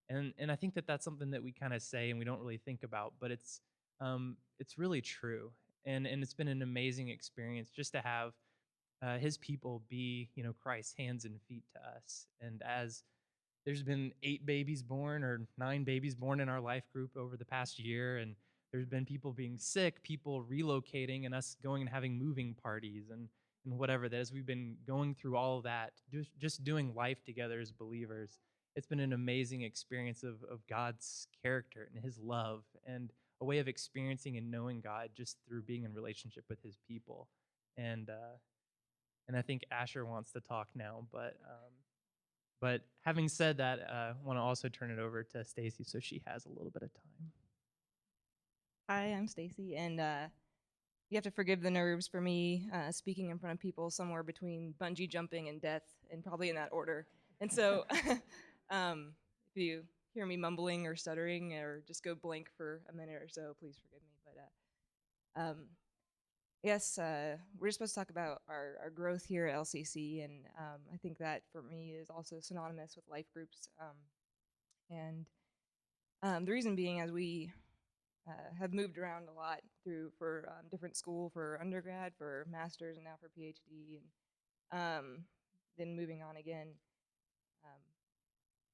And I think that that's something that we kind of say and we don't really think about, but it's really true. And it's been an amazing experience just to have his people be, Christ's hands and feet to us. And as there's been 8 babies born or 9 babies born in our life group over the past year, and there's been people being sick, people relocating, and us going and having moving parties and whatever. That as we've been going through all of that, just doing life together as believers, it's been an amazing experience of God's character and his love, and a way of experiencing and knowing God just through being in relationship with his people. And uh, and I think Asher wants to talk now, but having said that, I want to also turn it over to Stacy so she has a little bit of time. Hi, I'm Stacy, and you have to forgive the nerves for me speaking in front of people somewhere between bungee jumping and death, and probably in that order. And so, if you hear me mumbling or stuttering or just go blank for a minute or so, please forgive me. But yes, we're just supposed to talk about our growth here at LCC, and I think that for me is also synonymous with life groups. And the reason being, as we have moved around a lot for different school, for undergrad, for master's, and now for PhD, and then moving on again. Um,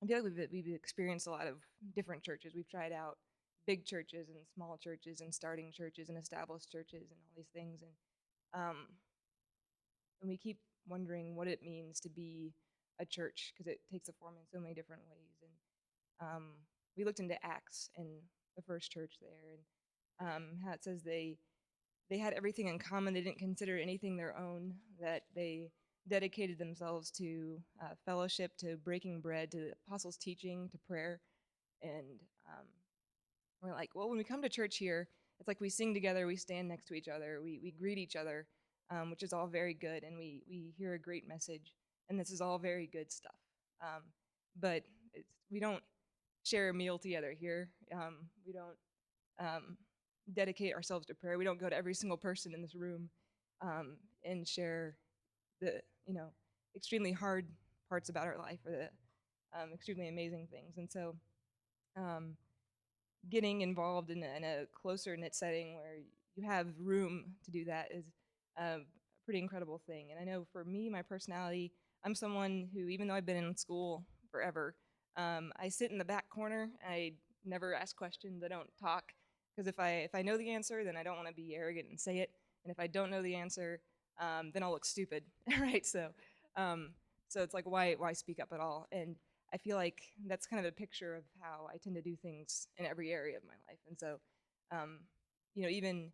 I feel like we've experienced a lot of different churches. We've tried out big churches and small churches and starting churches and established churches and all these things, and we keep wondering what it means to be a church, because it takes a form in so many different ways. And we looked into Acts in the first church there, and how it says they had everything in common. They didn't consider anything their own, that they dedicated themselves to fellowship, to breaking bread, to the apostles' teaching, to prayer. And we're like, well, when we come to church here, it's like we sing together, we stand next to each other, we greet each other, which is all very good, and we hear a great message, and this is all very good stuff. But we don't share a meal together here. We don't dedicate ourselves to prayer. We don't go to every single person in this room and share the extremely hard parts about our life, or the extremely amazing things. And so getting involved in a closer knit setting where you have room to do that is a pretty incredible thing. And I know for me, my personality, I'm someone who, even though I've been in school forever, I sit in the back corner. I never ask questions. I don't talk, because if I know the answer, then I don't want to be arrogant and say it. And if I don't know the answer, then I'll look stupid, right? So it's like, why speak up at all? And I feel like that's kind of a picture of how I tend to do things in every area of my life. And so, even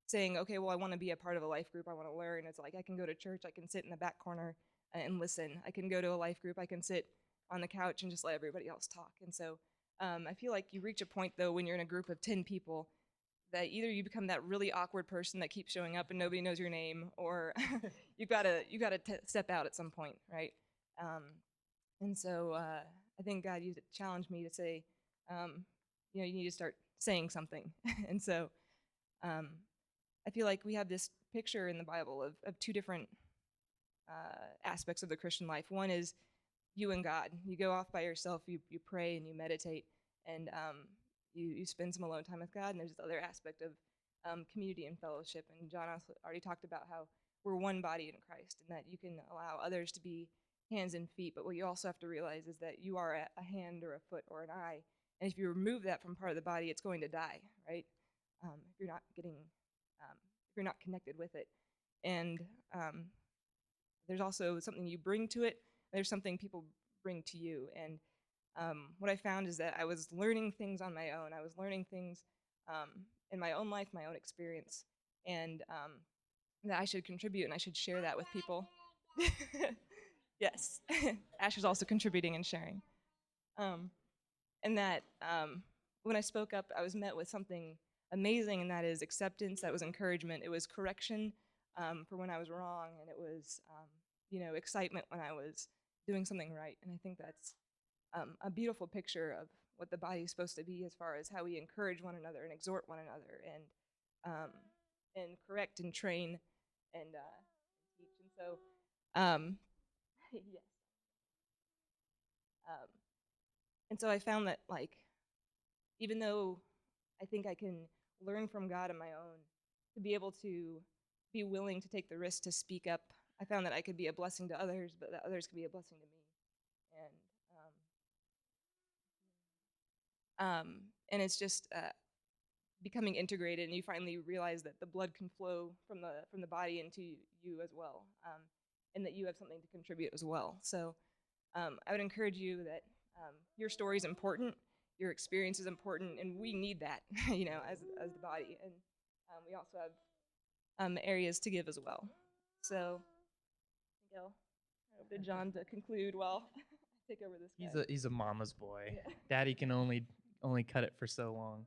saying, okay, well, I want to be a part of a life group, I want to learn. It's like I can go to church, I can sit in the back corner and listen. I can go to a life group, I can sit on the couch and just let everybody else talk. And so I feel like you reach a point, though, when you're in a group of 10 people, that either you become that really awkward person that keeps showing up and nobody knows your name, or you gotta step out at some point, right? And so I think God used it to challenge me to say, you need to start saying something. And so I feel like we have this picture in the Bible of two different aspects of the Christian life. One is you and God. You go off by yourself, you pray and you meditate, and you spend some alone time with God. And there's this other aspect of community and fellowship. And John already talked about how we're one body in Christ, and that you can allow others to be hands and feet. But what you also have to realize is that you are a hand or a foot or an eye. And if you remove that from part of the body, it's going to die, right? If you're not if you're not connected with it. And there's also something you bring to it. There's something people bring to you. And what I found is that I was learning things on my own. I was learning things in my own life, my own experience, and that I should contribute and I should share that with people. Yes, Ash is also contributing and sharing. And that when I spoke up, I was met with something amazing, and that is acceptance, that was encouragement, it was correction for when I was wrong, and it was excitement when I was doing something right. And I think that's a beautiful picture of what the body is supposed to be, as far as how we encourage one another and exhort one another, and correct and train and teach. And so, yes. Um, And so I found that, like, even though I think I can learn from God on my own, to be able to be willing to take the risk to speak up, I found that I could be a blessing to others, but that others could be a blessing to me. And it's just becoming integrated, and you finally realize that the blood can flow from the body into you as well, and that you have something to contribute as well. So I would encourage you that your story is important, your experience is important, and we need that, as the body. And we also have areas to give as well. So, Miguel, I hope John to conclude while I take over this. He's a mama's boy. Yeah. Daddy can only cut it for so long.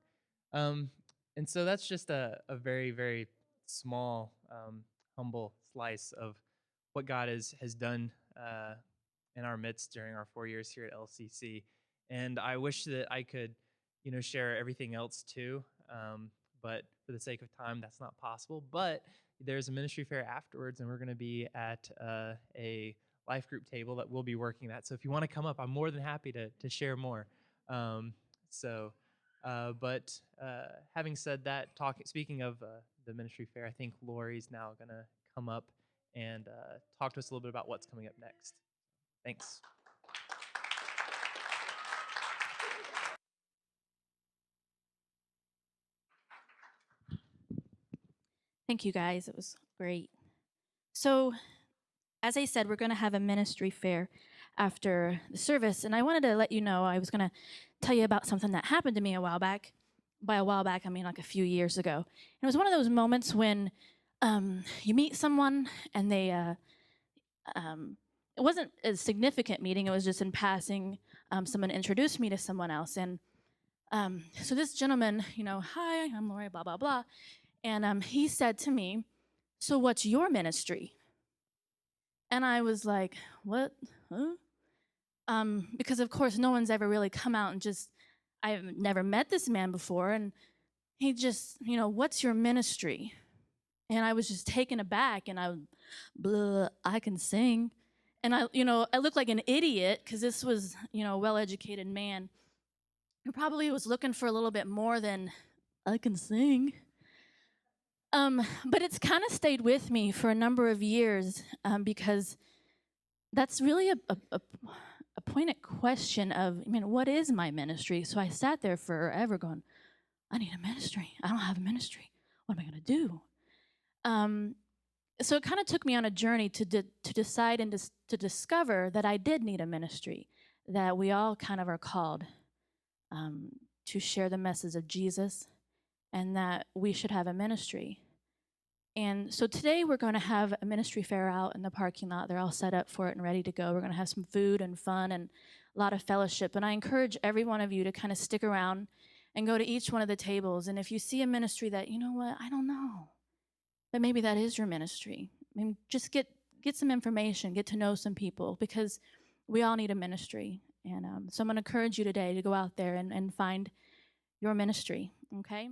Um, and so that's just a very, very small, humble slice of what God has done in our midst during our 4 years here at LCC. And I wish that I could, share everything else too. But for the sake of time, that's not possible. But there's a ministry fair afterwards, and we're going to be at a life group table that we'll be working at. So if you want to come up, I'm more than happy to share more. But having said that, speaking of the ministry fair, I think Lori's now going to come up and talk to us a little bit about what's coming up next. Thanks. Thank you, guys. It was great. So, as I said, we're going to have a ministry fair after the service, and I wanted to let you know, I was going to tell you about something that happened to me a while back. By a while back, I mean like a few years ago. And it was one of those moments when you meet someone and they, it wasn't a significant meeting, it was just in passing, someone introduced me to someone else. And so this gentleman, hi, I'm Lori, blah, blah, blah. And he said to me, so what's your ministry? And I was like, what? Huh? Because of course no one's ever really come out and just, I've never met this man before. And he just, what's your ministry? And I was just taken aback, and I can sing. And I looked like an idiot because this was, a well-educated man who probably was looking for a little bit more than I can sing. But it's kind of stayed with me for a number of years because that's really a pointed question of, what is my ministry? So I sat there forever going, I need a ministry. I don't have a ministry. What am I going to do? So it kind of took me on a journey to decide and to discover that I did need a ministry, that we all kind of are called to share the message of Jesus, and that we should have a ministry. And so today we're going to have a ministry fair out in the parking lot. They're all set up for it and ready to go. We're going to have some food and fun and a lot of fellowship. And I encourage every one of you to kind of stick around and go to each one of the tables. And if you see a ministry that, I don't know, but maybe that is your ministry. Just get some information, get to know some people, because we all need a ministry. And so I'm going to encourage you today to go out there and find your ministry, okay?